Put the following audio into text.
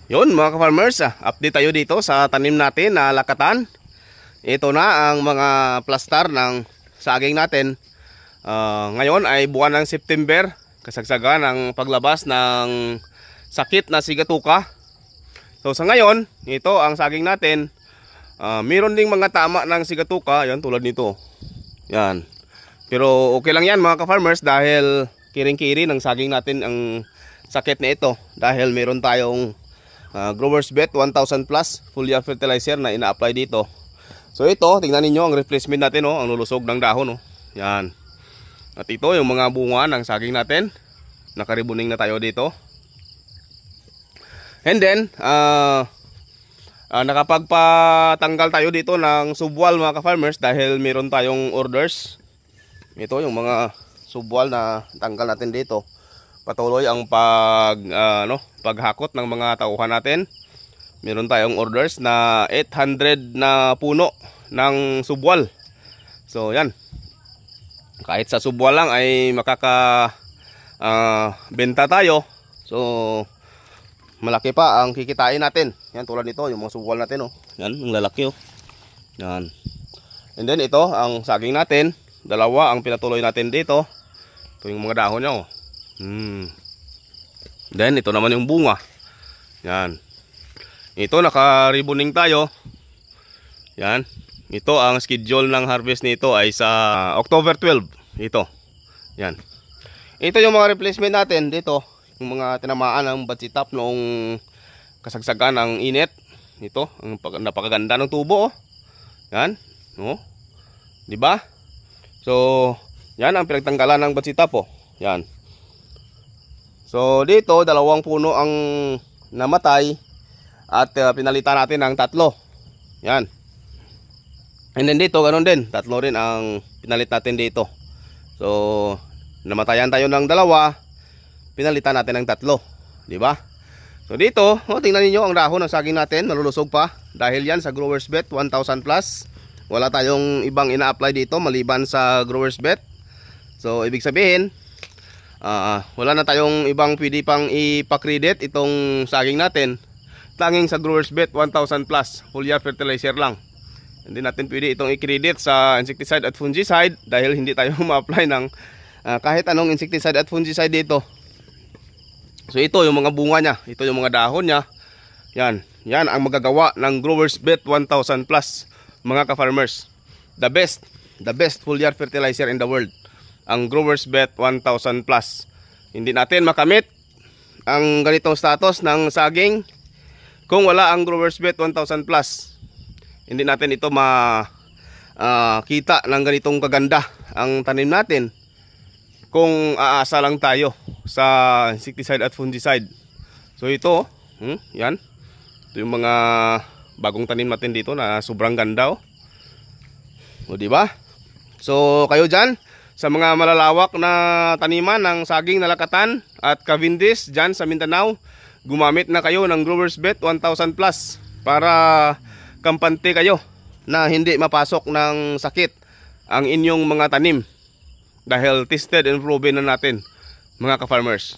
Yun mga ka-farmers, update tayo dito sa tanim natin na lakatan. Ito na ang mga plastar ng saging natin. Ngayon ay buwan ng September, kasagsagan ang paglabas ng sakit na sigatuka. So sa ngayon, ito ang saging natin. Meron ding mga tama ng sigatuka, yan tulad nito. Yan. Pero okay lang yan mga ka-farmers dahil kiring-kiri ng saging natin ang sakit na ito. Dahil meron tayong Growers Bet 1000 plus foliar fertilizer na ina-apply dito. So ito, tingnan niyo ang replacement natin, ang lulusog ng dahon, Yan. At ito yung mga bunga ng saging natin. Nakaribuning na tayo dito. And then nakapagpatanggal tayo dito ng subwal mga ka-farmers dahil meron tayong orders. Ito yung mga subwal na tanggal natin dito. Patuloy ang paghakot ng mga tauhan natin. Meron tayong orders na 800 na puno ng subwal. So yan. Kahit sa subwal lang ay benta tayo. So malaki pa ang kikitain natin. Yan tulad nito yung mga subwal natin, Yan, ang lalaki, Yan. And then ito ang saging natin. Dalawa ang pinatuloy natin dito. Ito yung mga dahon niya, Then ito naman yung bunga. Yan. Ito naka-riboning tayo. Yan. Ito ang schedule ng harvest nito ay sa October 12. Ito. Yan. Ito yung mga replacement natin dito. Yung mga tinamaan ng batsitap noong kasagsagan ng init. Ito, ang napakaganda ng tubo, Yan. Di ba? So, yan ang pinagtanggalan ng batsitap, Yan. So dito dalawang puno ang namatay at pinalitan natin ng 3. Yan. And then dito ganoon din, 3 rin ang pinalit natin dito. So namatayan tayo ng 2, pinalitan natin ng 3, di ba? So dito, tingnan niyo ang dahon ng saging natin, malulusog pa dahil yan sa Growers Bet 1000 plus. Wala tayong ibang ina-apply dito maliban sa Growers Bet. So ibig sabihin wala na tayong ibang pwede pang ipakredit itong saging natin. Tanging sa Growers Bet 1000 plus foliar fertilizer lang. Hindi natin pwede itong i-credit sa insecticide at fungicide dahil hindi tayo ma-apply ng kahit anong insecticide at fungicide dito. So ito yung mga bunga niya, ito yung mga dahon niya. Yan, yan ang magagawa ng Growers Bet 1000 plus mga ka-farmers. The best foliar fertilizer in the world. Ang Growers Bet 1000 plus. Hindi natin makamit ang ganitong status ng saging kung wala ang Growers Bet 1000 plus. Hindi natin ito kita ng ganitong kaganda ang tanim natin kung aasa lang tayo sa insecticide at fungicide. So ito, yan. Ito yung mga bagong tanim natin dito na sobrang ganda, O di ba? So kayo diyan sa mga malalawak na taniman ng saging na lakatan at Cavendish dyan sa Mindanao, gumamit na kayo ng Growers Bet 1000 plus para kampante kayo na hindi mapasok ng sakit ang inyong mga tanim dahil tested and proven na natin mga ka-farmers.